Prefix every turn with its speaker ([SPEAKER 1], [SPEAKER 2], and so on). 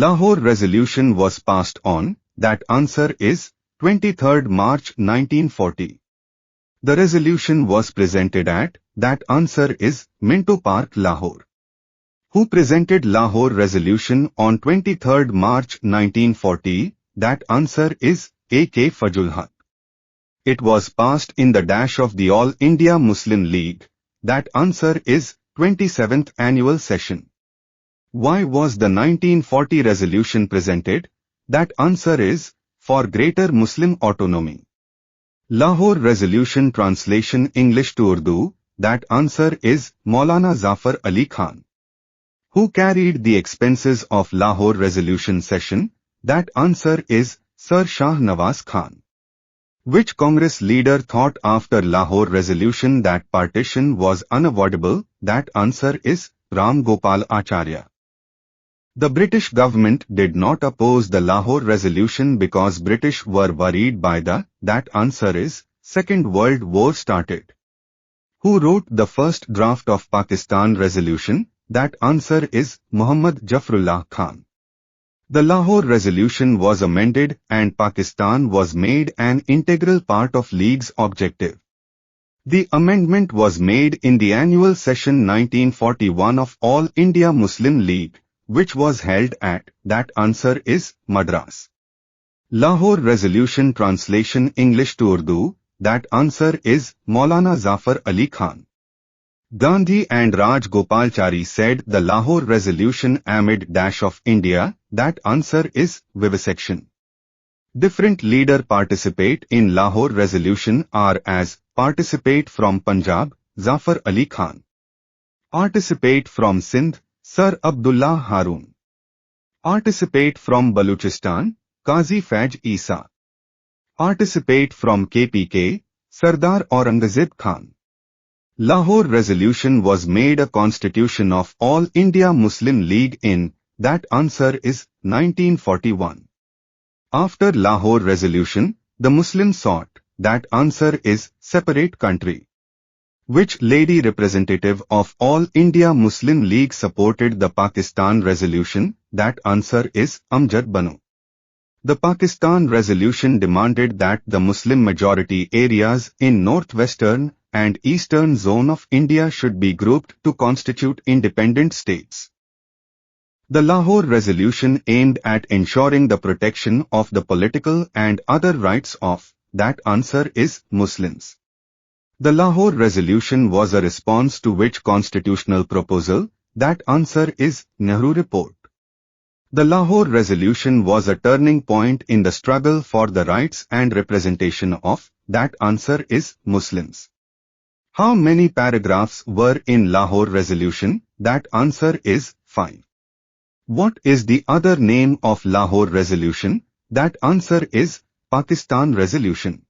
[SPEAKER 1] Lahore Resolution was passed on. That answer is 23rd March 1940. The resolution was presented at. That answer is Minto Park, Lahore. Who presented Lahore Resolution on 23rd March 1940? That answer is A.K. Fajul Haq. It was passed in the dash of the All India Muslim League. That answer is 27th Annual Session. Why was the 1940 resolution presented? That answer is for greater Muslim autonomy. Lahore Resolution translation English to Urdu. That answer is Maulana Zafar Ali Khan. Who carried the expenses of Lahore Resolution session? That answer is Sir Shah Nawaz Khan. Which Congress leader thought after Lahore Resolution that partition was unavoidable? That answer is Ram Gopal Acharya. The British government did not oppose the Lahore Resolution because British were worried by the. That answer is Second World War started. Who wrote the first draft of Pakistan Resolution? That answer is Muhammad Jafrullah Khan. The Lahore Resolution was amended and Pakistan was made an integral part of League's objective. The amendment was made in the annual session 1941 of All India Muslim League, which was held at. That answer is Madras. Lahore Resolution translation English to Urdu. That answer is Maulana Zafar Ali Khan. Gandhi and Raj Gopalchari said the Lahore Resolution amid dash of India. That answer is vivisection. Different leader participate in Lahore Resolution are as participate from Punjab, Zafar Ali Khan. Participate from Sindh, Sir Abdullah Harun. Participate from Baluchistan, Qazi Faj Isa. Participate from KPK, Sardar Aurangzeb Khan. Lahore Resolution was made a constitution of All India Muslim League in. That answer is 1941. After Lahore Resolution, the Muslims sought. That answer is separate country. Which lady representative of All India Muslim League supported the Pakistan Resolution? That answer is Amjad Banu. The Pakistan Resolution demanded that the Muslim majority areas in northwestern and eastern zone of India should be grouped to constitute independent states. The Lahore Resolution aimed at ensuring the protection of the political and other rights of. That answer is Muslims. The Lahore Resolution was a response to which constitutional proposal? That answer is Nehru Report. The Lahore Resolution was a turning point in the struggle for the rights and representation of. That answer is Muslims. How many paragraphs were in Lahore Resolution? That answer is 5. What is the other name of Lahore Resolution? That answer is Pakistan Resolution.